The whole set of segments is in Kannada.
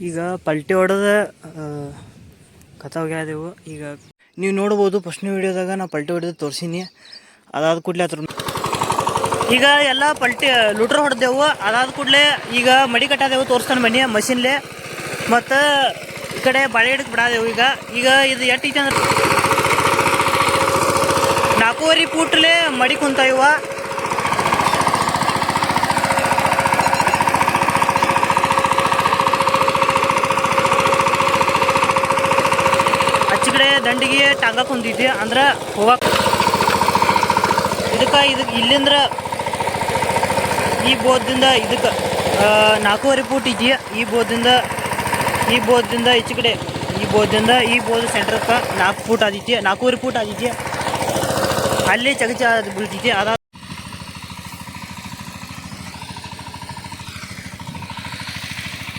ಈಗ ಪಲ್ಟಿ ಹೊಡೆದ ಕಥಾವ್ಯಾದೆವು. ಈಗ ನೀವು ನೋಡ್ಬೋದು ಫಸ್ಟ್ನೇ ವೀಡಿಯೋದಾಗ ನಾ ಪಲ್ಟಿ ಹೊಡೆದು ತೋರಿಸೀನಿ. ಅದಾದ ಕೂಡಲೇ ಅದ್ರ ಈಗ ಎಲ್ಲ ಪಲ್ಟಿ ಲೂಟ್ರ್ ಹೊಡೆದೆವು. ಅದಾದ ಕೂಡಲೇ ಈಗ ಮಡಿ ಕಟ್ಟಾದೆವು, ತೋರಿಸ್ತಾನೆ ಬನ್ನಿ ಮಷಿನ್ಲೆ. ಮತ್ತು ಈ ಕಡೆ ಬಾಳೆ ಗಿಡಕ್ಕೆ ಬಿಡಾದೆವು. ಈಗ ಇದು ಎಷ್ಟು ಐತೆ ಅಂದ್ರೆ 4.5 ಫೂಟ್ಲೆ ಮಡಿ ಕುಂತ ಇವ. ಕಡೆ ದಂಡಿಗೆ ಟಾಂಗ ಕುಂತೈತಿ ಅಂದ್ರೆ ಹೋಗಕ್ಕೆ. ಇದಕ್ಕೆ ಇಲ್ಲಿಂದ್ರ ಈ ಬೋದಿಂದ ಇದಕ್ಕೆ 4.5 ಫೂಟ್ ಐತಿ. ಈ ಬೋದಿಂದ ಈಚೆ ಕಡೆ ಈ ಬೋದ್ ಸೆಂಟ್ರಕ್ಕೆ 4 ಫೂಟ್ ಆದೈತಿ, 4.5 ಫೂಟ್ ಆದೈತಿ. ಅಲ್ಲಿ ಚಗಚ ಬೀಳ್ತೈತಿ. ಅದಾದ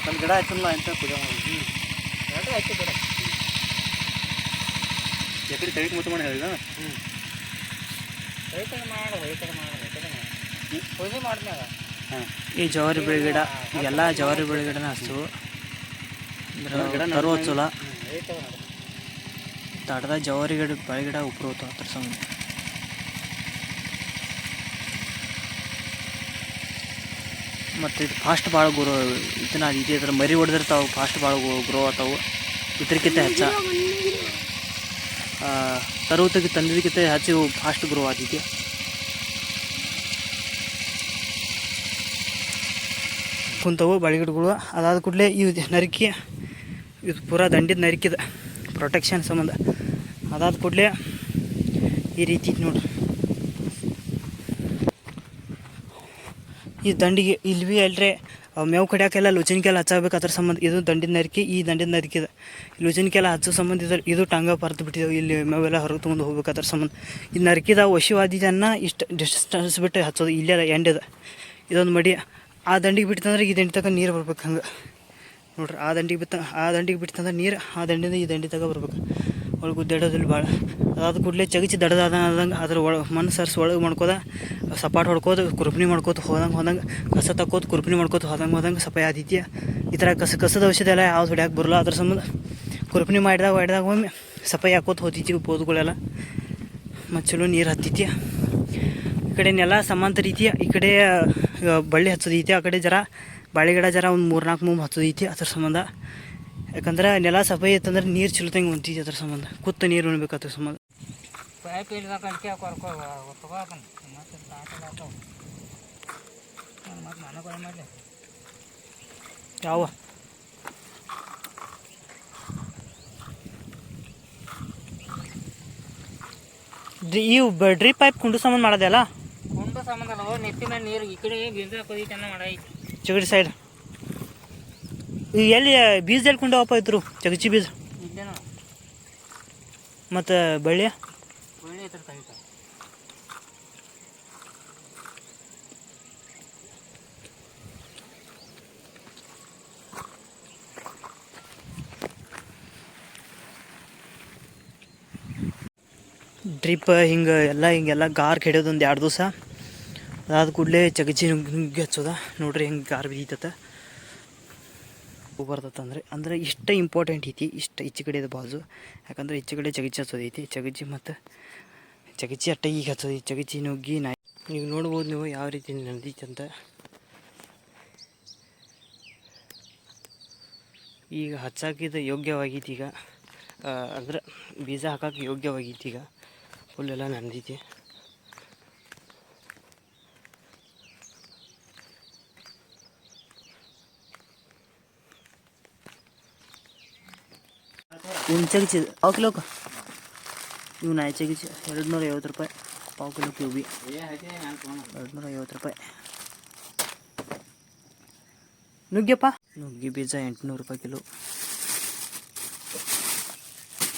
ಒಂದು ಗಿಡ ಆಯ್ತಲ್ಲ ಅಂತ ಆಯ್ತು ಗಿಡ ಎಕಡೆ ತೆಗಿತು ಮುಟ್ಟು ಮಾಡಿ ಹೇಳಿದ ಈ ಜವಾರಿ ಬೆಳೆ ಗಿಡ ಎಲ್ಲ ಜವಾರಿ ಬೆಳೆ ಗಿಡನ ಹಚ್ಚು ಅಂದ್ರೆ ತರು ಹಚ್ಚಲ್ಲ. ತಡದ ಜವಾರಿ ಗಿಡ ಬೆಳೆ ಗಿಡ ಉಪ್ರು ಹೋತು ಹತ್ರ ಸಂಬಂಧ. ಮತ್ತು ಇದು ಫಾಸ್ಟ್ ಭಾಳ ಗ್ರೋ ಇದನ್ನ ಇದೆ. ಇದ್ರ ಮರಿ ಹೊಡೆದಿರ್ತಾವೆ, ಫಾಸ್ಟ್ ಭಾಳ ಗ್ರೋ ಆಗ್ತಾವೆ. ಇದ್ರಕ್ಕಿಂತ ಹೆಚ್ಚ ತರುವತ್ತಿಗೆ ತಂದಿದ್ದಕ್ಕಿಂತ ಹೆಚ್ಚು ಫಾಸ್ಟ್ ಗ್ರೋ ಆಗಿದೆ. ಕುಂತವು ಬಾಳೆಗಿಡಗಳು. ಅದಾದ ಕೂಡಲೇ ಇವು ನರಿಕಿ, ಇದು ಪೂರಾ ದಂಡಿದ ನರಿಕಿದ ಪ್ರೊಟೆಕ್ಷನ್ ಸಂಬಂಧ. ಅದಾದ ಕೂಡಲೇ ಈ ರೀತಿ ನೋಡ್ರಿ, ಈ ದಂಡಿಗೆ ಇಲ್ಲಿ ಭೀ ಅಲ್ರಿ ಮೇವು ಕಡಿಯೋಕೆಲ್ಲ ಲುಚಿನ್ಕೆಲ್ಲ ಹಚ್ಚಬೇಕು. ಅದ್ರ ಸಂಬಂಧ ಇದು ದಂಡಿದ ನರಿಕೆ. ಈ ದಂಡಿದ ನರಿಕಿದ ಲುಚಿನ್ಕೆಲ್ಲ ಹಚ್ಚೋ ಸಂಬಂಧ ಇದು ಟಂಗ ಪರ್ತು ಬಿಟ್ಟಿದ್ದೆವು. ಇಲ್ಲಿ ಮೇವೆಲ್ಲ ಹೊರಗೆ ತೊಗೊಂಡು ಹೋಗ್ಬೇಕು. ಅದ್ರ ಸಂಬಂಧ ಇದು ನರಿಕಿದ ವಶವಾದಿದ್ದನ್ನು ಇಷ್ಟು ಡಿಸ್ಟೆನ್ಸ್ ಬಿಟ್ಟು ಹಚ್ಚೋದು. ಇಲ್ಲೇ ಎಂಡಿದ ಇದೊಂದು ಮಡಿ. ಆ ದಂಡಿಗೆ ಬಿಡ್ತಂದ್ರೆ ಈ ದಂಡಿ ತಗ ನೀರು ಬರ್ಬೇಕು. ಹಂಗೆ ನೋಡ್ರಿ, ಆ ದಂಡಿಗೆ ಬಿಡ್ತಂದ್ರೆ ನೀರು ಆ ದಂಡಿಂದ ಈ ದಂಡಿ ತಗ ಬರ್ಬೇಕು. ಒಳಗೆ ಗುದ್ದಾಡೋದಿಲ್ಲ ಭಾಳ. ಅದಾದ ಕೂಡಲೇ ಚಗಿಚಿ ದಡದಾದಂಗೆ ಅದ್ರ ಮಣ್ಣು ಸರ್ಸಿ ಒಳಗೆ ಮಾಡ್ಕೋದ ಸಪಾಟ್ ಹೊಡ್ಕೋದು ಕುರುಪಣಿ ಮಾಡ್ಕೋತ ಹೋದಂಗೆ ಕಸ ತಕ್ಕೋದು ಕುರುಪಣಿ ಮಾಡ್ಕೋತ ಹೋದಂಗೆ ಸಪಾಯಿ ಆದಿತ್ಯ. ಈ ಥರ ಕಸದ ಔಷಧ ಎಲ್ಲ ಯಾವ್ದು ಹೊಡ್ಯಾಕೆ ಬರೋಲ್ಲ. ಅದ್ರ ಸಂಬಂಧ ಕುರುಪಣಿ ಮಾಡಿದಾಗ ಒಮ್ಮೆ ಸಪಾಯಿ ಹಾಕೋತ ಹೋಗ್ತಿತ್ತು ಬೋದ್ಗಳೆಲ್ಲ. ಮತ್ತು ಚಲೋ ನೀರು ಹತ್ತಿತ್ಯ. ಈ ಕಡೆ ನೆಲ ಸಮಾಂತರ ರೀತಿಯ ಈ ಕಡೆ ಬಳ್ಳಿ ಹಚ್ಚೋದೈತಿ. ಆ ಕಡೆ ಜರ ಬಾಳೆ ಗಿಡ ಜರ ಒಂದು 3-4 ಮೂಮ್ ಹಚ್ಚೋದೈತಿ. ಅದ್ರ ಸಂಬಂಧ ಯಾಕಂದ್ರೆ ನೆಲ ಸಫಾಯಿ ಇತ್ತಂದ್ರೆ ನೀರು ಚಿಲ್ತಂಗೆ ಹೊಂತೈತಿ. ಅದ್ರ ಸಂಬಂಧ ಕುತ್ತ ನೀರು ಉಣ್ಬೇಕು. ಅದ್ರ ಸಂಬಂಧ ಯಾವ ಇವು ಡ್ರಿಪ್ ಪೈಪ್ ಕುಂಡು ಸಂಬಂಧ ಮಾಡೋದಲ್ಲ. ಕುಂಡು ಸಂಬಂಧ ಅಲ್ಲ, ನೆತ್ತಿನ ನೀರು ಈ ಕಡೆ ಬೀಜ ಹಾಕೋದೈತೆ ಮಾಡೈತಿ ಚಿಗಡಿ ಸೈಡ್. ಈಗ ಎಲ್ಲಿ ಬೀಜದಲ್ಲಿ ಕುಂಡವಪ್ಪ ಇದ್ರು ಚಗಚಿ ಬೀಜ ಇಲ್ಲೇನೋ. ಮತ್ತು ಬಳ್ಳಿ ಹತ್ರ ತೆಗಿತ ಡ್ರಿಪ್ ಹಿಂಗೆಲ್ಲ ಗಾರ್ ಕೆಡೋದು ಒಂದು 2 ದಿವಸ. ಅದಾದ ಕೂಡಲೇ ಚಗಚಿ ನುಗ್ಗಿ ಹಚ್ಚೋದ. ನೋಡ್ರಿ ಹೆಂಗೆ ಗಾರ್ ಬಿದ್ದೈತೆ ಬರ್ತದಂದ್ರೆ ಅಂದ್ರೆ ಇಷ್ಟ ಇಂಪಾರ್ಟೆಂಟ್ ಐತಿ. ಇಷ್ಟ ಈಚೆ ಕಡೆ ಇದು ಬಾಜು, ಯಾಕಂದ್ರೆ ಈಚೆ ಕಡೆ ಚಗಚಿ ಹಚ್ಚೋದೈತಿ. ಚಗಚಿ ಮತ್ತು ಚಗಚಿ ಅಟ್ಟ ಈಗ ಹಚ್ಚೋದೈತಿ. ಚಗಚಿ ನುಗ್ಗಿ ಈಗ ನೋಡ್ಬೋದು ನೀವು ಯಾವ ರೀತಿ ನಡೆದೈತಿ ಅಂತ. ಈಗ ಹಚ್ಚಾಕಿದ ಯೋಗ್ಯವಾಗೈತಿ. ಈಗ ಅಂದ್ರೆ ಬೀಜ ಹಾಕಕ್ಕೆ ಯೋಗ್ಯವಾಗೈತಿ. ಈಗ ಫುಲ್ ಎಲ್ಲ ನಡೆದೈತಿ. ಇವ್ನು ಚಗಚಿ ಪಾವು ಕಿಲೋಕ ಇವು ನಾಯಿ ಚಗಚಿ 250 ರೂಪಾಯಿ ಪಾವು ಕಿಲೋ. ಕ್ಯೂಬಿ 250 ರೂಪಾಯಿ. ನುಗ್ಗಿಯಪ್ಪ ನುಗ್ಗಿ ಬೀಜ 800 ರೂಪಾಯಿ ಕಿಲೋ.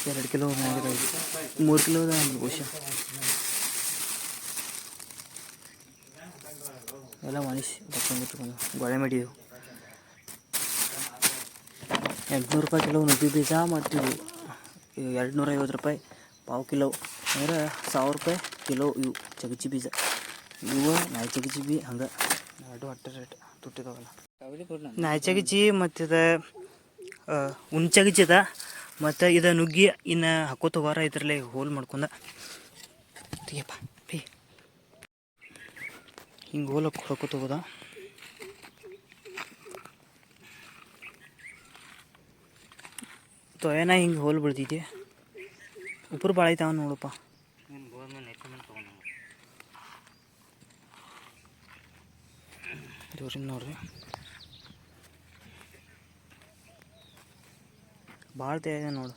2 ಕಿಲೋ 3 ಕಿಲೋ ಬಹುಶಃ. ಎಲ್ಲ ಮನುಷ್ಯ ತಗೊಂಡು ಗೊಳೆ ಮಾಡಿದೆವು. 800 ರೂಪಾಯಿ ಕಿಲೋ ನುಗ್ಗಿ ಬೀಜ. ಮತ್ತು 250 ರೂಪಾಯಿ ಪಾವು ಕಿಲೋ ಅಂದ್ರೆ 1000 ರೂಪಾಯಿ ಕಿಲೋ ಇವು ಚಗಚಿ ಬೀಜ. ಇವು ನಾಯಿ ಚಗಚಿ ಬಿ ಹಂಗೆ 2 ಅಟ್ಟೆ ರೇಟ್ ತುಟ್ಟಿದಾವಲ್ಲ. ನಾಯಿ ಚಗಚಿ ಮತ್ತು ಉಂಚಗಚಿದ ಮತ್ತು ಇದು ನುಗ್ಗಿ ಇನ್ನು ಹಾಕೋತ ಹೋಗಾರ ಇದರಲ್ಲೇ ಹೋಲ್ ಮಾಡ್ಕೊಂಡ ತೆಗಿಯಪ್ಪ ಬಿ ಹಿಂಗೆ ಹೋಲ್ ಹಾಕೋತ ಹೋಗೋದ ತೊಯನ ಹಿಂಗೆ ಹೋಲ್ ಬಿಡ್ತೈತಿ ಉಪ್ರು ಭಾಳ ಐತಾವ ನೋಡಪ್ಪ ದೂರಿಂದ ನೋಡ್ರಿ ಭಾಳ ಇದೆ ನೋಡು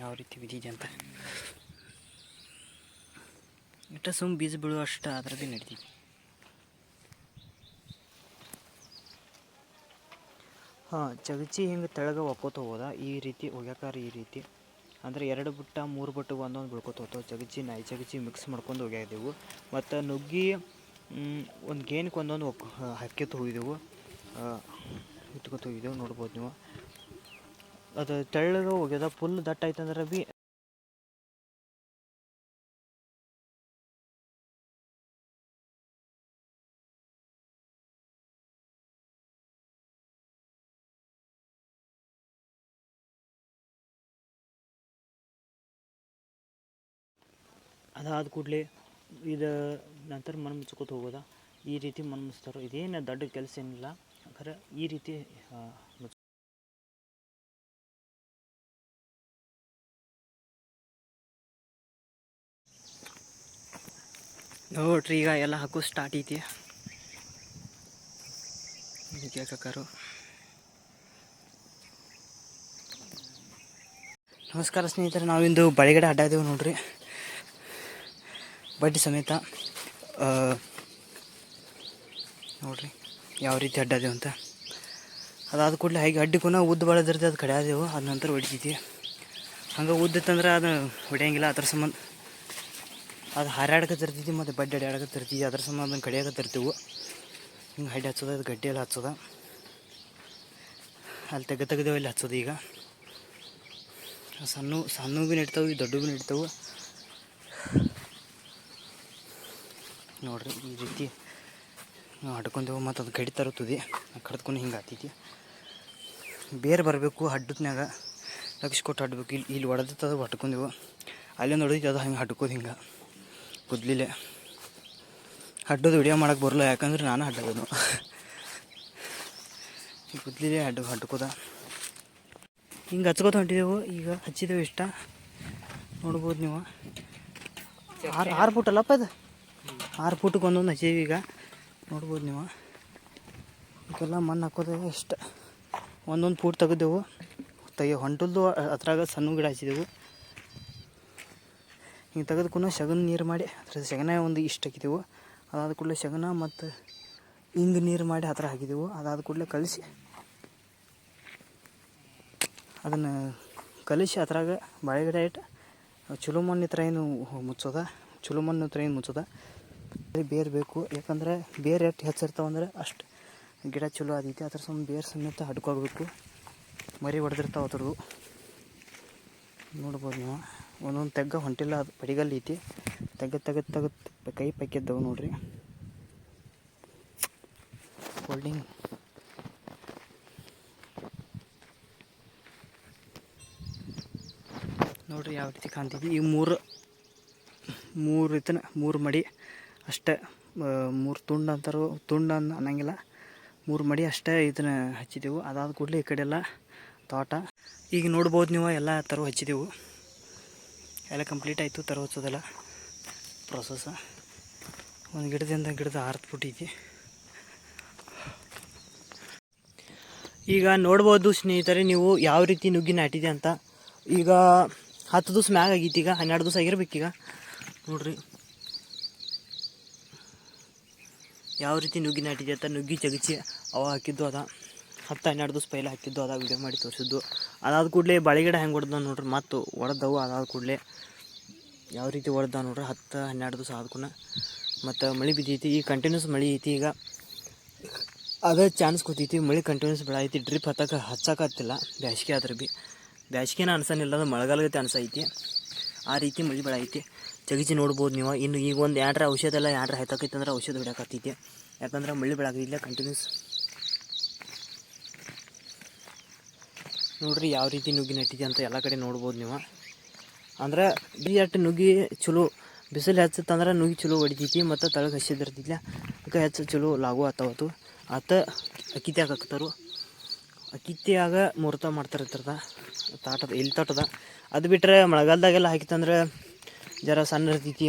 ಯಾವ ರೀತಿ ಬಿದ್ದಿದೆ ಅಂತ ಇಟ್ಟ ಸುಮ್ಮ ಬೀಜ ಬೀಳುವ ಅಷ್ಟು ಅದ್ರ ಭೀ ನಡೀತೈತಿ ಹಾಂ ಚಗಚಿ ಹಿಂಗೆ ತೆಳಗೆ ಒಕ್ಕೋತ ಹೋಗೋದ ಈ ರೀತಿ ಒಗ್ಯಾಕಾರ ಈ ರೀತಿ ಅಂದರೆ 2 ಬುಟ್ಟ 3 ಬುಟ್ಟು ಒಂದೊಂದು ಬೆಳ್ಕೊತ ಹೋಗ್ತಾವೆ ಚಗಚಿ ನಾಯಿ ಚಗಚಿ ಮಿಕ್ಸ್ ಮಾಡ್ಕೊಂಡು ಒಗ್ಯಾದೆವು ಮತ್ತು ನುಗ್ಗಿ ಒಂದು ಗೇನ್ಗೆ ಒಂದೊಂದು ಹಾಕ್ಯತ ಹೋಗಿದ್ದೆವು ಇಟ್ಕೊತ ಹೋಗಿದ್ದೆವು ನೋಡ್ಬೋದು ನೀವು ಅದು ತೆಳ್ಳಗೆ ಒಗ್ಯದ ಫುಲ್ ದಟ್ಟ ಆಯ್ತಂದ್ರೆ ಭೀ ಅದಾದ ಕೂಡಲೇ ಇದು ನಂತರ ಮಣ್ಣು ಮುಚ್ಕೋತ ಹೋಗೋದ ಈ ರೀತಿ ಮಣ್ಣು ಮುಚ್ತಾರೆ ಇದೇನು ದೊಡ್ಡ ಕೆಲಸ ಏನಿಲ್ಲ ಖರೆ ಈ ರೀತಿ ನೋಡ್ರಿ ಈಗ ಎಲ್ಲ ಹಾಕೋ ಸ್ಟಾರ್ಟ್ ಐತಿ ಕೇಳ್ಕಾರು ನಮಸ್ಕಾರ ಸ್ನೇಹಿತರೆ ನಾವಿಂದು ಬಳೆಗಡೆ ಅಡ್ಡಾದೇವು ನೋಡ್ರಿ ಬಡ್ಡಿ ಸಮೇತ ನೋಡ್ರಿ ಯಾವ ರೀತಿ ಅಡ್ಡಾದೇವು ಅಂತ ಅದಾದ ಕೂಡಲೇ ಹಾಗೆ ಅಡ್ಡಿಗೂ ಉದ್ದ ಬಳದಿರ್ತದೆ ಅದು ಕಡಿಯಾದೆವು ಅದ ನಂತರ ಹೊಡಿತೈತಿ ಹಂಗೆ ಉದ್ದಿತ್ತಂದ್ರೆ ಅದು ಹೊಡೆಯಂಗಿಲ್ಲ ಅದ್ರ ಸಂಬಂಧ ಅದು ಹಾರಾಡಕತ್ತಿರ್ತೈತಿ ಮತ್ತು ಬಡ್ಡಿ ಅಡ್ಯಾಡಕತ್ತಿರ್ತೀವಿ ಅದ್ರ ಸಂಬಂಧ ಅದನ್ನು ಕಡಿಯಾಕತ್ತಿರ್ತೀವಿ ಹಿಂಗೆ ಹಡ್ಡಿ ಹಚ್ಚೋದು ಅದು ಗಡ್ಡಿ ಎಲ್ಲ ಹಚ್ಚೋದ ಅಲ್ಲಿ ತೆಗೆದೇವು ಇಲ್ಲಿ ಹಚ್ಚೋದು ಈಗ ಸಣ್ಣ ಭೀ ನಡಿತಾವೆ ದೊಡ್ಡ ಭೀ ನಡಿತಾವೆ ನೋಡ್ರಿ ಈ ರೀತಿ ನಾವು ಹಡ್ಕೊಂಡೆವು ಮತ್ತು ಅದು ಗಡಿ ತರುತ್ತದೆ ಕಡ್ದ್ಕೊಂಡು ಹಿಂಗೆ ಆಗ್ತೈತಿ ಬೇರೆ ಬರಬೇಕು ಹಡ್ಡದ್ನಾಗ ಲಕ್ಷ ಕೊಟ್ಟು ಹಡ್ಬೇಕು ಇಲ್ಲಿ ಹೊಡೆದತ್ತದ ಹಡ್ಕೊಂಡೆವು ಅಲ್ಲಿಂದ ಹೊಡೆದೈತಿ ಅದು ಹಂಗೆ ಹಡ್ಕೋದು ಹಿಂಗೆ ಕುದ್ಲಿಲೆ ಹಡ್ಡೋದು ವಿಡಿಯೋ ಮಾಡೋಕೆ ಬರಲ್ಲ ಯಾಕಂದ್ರೆ ನಾನು ಹಡ್ಡೋದು ಕುದ್ಲಿಲೆ ಹಡ್ಕೋದ ಹಿಂಗೆ ಹಚ್ಕೋತ ಹೊಂಟಿದೆವು ಈಗ ಹಚ್ಚಿದೆವು ಇಷ್ಟ ನೋಡ್ಬೋದು ನೀವು 6 ಫುಟ್ ಅಲ್ಲಪ್ಪ ಇದು 6 ಫುಟ್ಗೆ ಒಂದೊಂದು ಹಚ್ಚಿದೀವಿ ಈಗ ನೋಡ್ಬೋದು ನೀವು ಇದೆಲ್ಲ ಮಣ್ಣು ಹಾಕೋದು ಇಷ್ಟ ಒಂದೊಂದು ಫೂಟ್ ತೆಗೆದೆವು ಹೊಂಟಲ್ದು ಅದ್ರಾಗ ಸಣ್ಣ ಗಿಡ ಹಚ್ಚಿದೆವು ಹಿಂಗೆ ತೆಗೆದುಕೊಂಡು ಶಗನ ನೀರು ಮಾಡಿ ಅದ್ರ ಶಗನ ಒಂದು ಇಷ್ಟು ಹಾಕಿದೆವು ಅದಾದ ಕೂಡಲೇ ಶಗನ ಮತ್ತು ಹಿಂಗೆ ನೀರು ಮಾಡಿ ಹತ್ರ ಹಾಕಿದೆವು ಅದಾದ ಕೂಡಲೇ ಕಲಿಸಿ ಅದನ್ನು ಕಲಿಸಿ ಅದ್ರಾಗ ಬಾಳೆಗಿಡ ಇಟ್ಟು ಚಲೋ ಮಣ್ಣು ಹತ್ರ ಏನು ಮುಚ್ಚೋದ ಚಲೋ ಮಣ್ಣು ಹತ್ರ ಏನು ಮುಚ್ಚೋದ ಬೇರೆ ಬೇಕು ಯಾಕಂದ್ರೆ ಬೇರೆ ಎಷ್ಟು ಹೆಚ್ಚಿರ್ತಾವಂದ್ರೆ ಅಷ್ಟು ಗಿಡ ಚಲೋ ಆದೈತಿ ಅದ್ರ ಸಂಬಂಧ ಬೇರೆ ಸಮೇತ ಹಡ್ಕೋಬೇಕು ಮರಿ ಹೊಡೆದಿರ್ತಾವೆ ಅದ್ರದ್ದು ನೋಡ್ಬೋದು ನೀವು ಒಂದೊಂದು ತೆಗ್ಗ ಹೊಂಟಿಲ್ಲ ಅದು ಪಡಿಗಲ್ ಐತಿ ತೆಗೆದು ಕೈ ಪೈಕಿದ್ದವು ನೋಡ್ರಿ ಹೋಲ್ಡಿಂಗ್ ನೋಡ್ರಿ ಯಾವ ರೀತಿ ಕಾಣ್ತಿದ್ವಿ ಈ ಮೂರು ಮಡಿ ಅಷ್ಟೇ 3 ತುಂಡು ಅಂತಾರೋ ತುಂಡು ಅನ್ನಂಗಿಲ್ಲ 3 ಮಡಿ ಅಷ್ಟೇ ಇದನ್ನು ಹಚ್ಚಿದೆವು ಅದಾದ ಕೂಡಲೇ ಈ ಕಡೆ ಎಲ್ಲ ತೋಟ ಈಗ ನೋಡ್ಬೋದು ನೀವು ಎಲ್ಲ ತರು ಹಚ್ಚಿದೆವು ಎಲ್ಲ ಕಂಪ್ಲೀಟ್ ಆಯಿತು ತರು ಹಚ್ಚೋದೆಲ್ಲ ಪ್ರೊಸೆಸ್ ಒಂದು ಗಿಡದಿಂದ ಗಿಡದ 6 ಫುಟ್ ಐತಿ ಈಗ ನೋಡ್ಬೋದು ಸ್ನೇಹಿತರೆ ನೀವು ಯಾವ ರೀತಿ ನುಗ್ಗಿ ನಾಟಿದೆ ಅಂತ ಈಗ 10 ದಿವಸ ಮ್ಯಾಗ ಆಗೈತಿ ಈಗ 12 ದಿವಸ ಆಗಿರ್ಬೇಕೀಗ ನೋಡ್ರಿ ಯಾವ ರೀತಿ ನುಗ್ಗಿ ನಾಟಿದೆ ಅಂತ ನುಗ್ಗಿ ಚಗಚಿ ಅವ ಹಾಕಿದ್ದು ಅದ 10-12 ದಿವಸ ಪೈಲೆ ಹಾಕಿದ್ದು ಅದ ವಿಡಿಯೋ ಮಾಡಿ ತೋರಿಸಿದ್ದು ಅದಾದ ಕೂಡಲೇ ಬಾಳೆಗಿಡ ಹೆಂಗೆ ಹೊಡೆದ ನೋಡ್ರಿ ಮತ್ತು ಹೊಡೆದವು ಅದಾದ ಕೂಡಲೇ ಯಾವ ರೀತಿ ಹೊಡೆದ ನೋಡ್ರಿ 10-12 ದಿವಸ ಆದ್ಕೂನ ಮತ್ತು ಮಳೆ ಬಿದ್ದೈತಿ ಈಗ ಕಂಟಿನ್ಯೂಸ್ ಮಳೆ ಐತಿ ಈಗ ಅದೇ ಚಾನ್ಸ್ ಕೂತೈತಿ ಮಳೆ ಕಂಟಿನ್ಯೂಸ್ ಬೆಳೆ ಐತಿ ಡ್ರಿಪ್ ಹಚ್ಚಕತ್ತಿಲ್ಲ ಬ್ಯಾಸಿಗೆ ಆದ್ರೆ ಭೀ ಬ್ಯಾಸಿಗೆನ ಅನ್ಸನಿಲ್ಲ ಅದು ಮಳೆಗಾಲಗತ್ತೆ ಅನ್ಸೈತಿ ಆ ರೀತಿ ಮಳೆ ಬೆಳೆ ಐತಿ ಚಗಿಚಿ ನೋಡ್ಬೋದು ನೀವು ಇನ್ನು ಈಗ ಒಂದು 2 ಔಷಧ ಎಲ್ಲ 2 ಹಾಯ್ತಕೈತೆ ಅಂದ್ರೆ ಔಷಧ ಹೊಡ್ಯಾಕತ್ತೈತಿ ಯಾಕಂದ್ರೆ ಮಳೆ ಬೆಳಾಗಿಲ್ಲ ಕಂಟಿನ್ಯೂಸ್ ನೋಡ್ರಿ ಯಾವ ರೀತಿ ನುಗ್ಗಿ ನೆಟ್ಟಿದೆ ಅಂತ ಎಲ್ಲ ಕಡೆ ನೋಡ್ಬೋದು ನೀವು. ಅಂದ್ರೆ ಅಟ್ಟು ನುಗ್ಗಿ ಚಲೋ ಬಿಸಿಲು ಹೆಚ್ಚತ್ತಂದ್ರೆ ನುಗ್ಗಿ ಚಲೋ ಹೊಡಿತೈತಿ ಮತ್ತು ತಳಗೆ ಹಸಿದಿರ್ತಿದ್ಲ ಅದಕ್ಕೆ ಹೆಚ್ಚು ಚಲೋ ಲಾಗು ಆತಾವತ್ತು ಅಕ್ಕಿತ್ಯಾಗ ಹಾಕ್ತಾರು. ಅಕ್ಕಿತ್ಯಾಗ ಮುಹೂರ್ತ ಮಾಡ್ತಾರಿರ್ತದ ತಾಟದ ಇಲ್ಲಿ ತಾಟದ. ಅದು ಬಿಟ್ಟರೆ ಮಳೆಗಾಲದಾಗೆಲ್ಲ ಹಾಕಿತ್ತಂದ್ರೆ ಜರ ಸಣ್ಣ ಇರ್ತೈತಿ.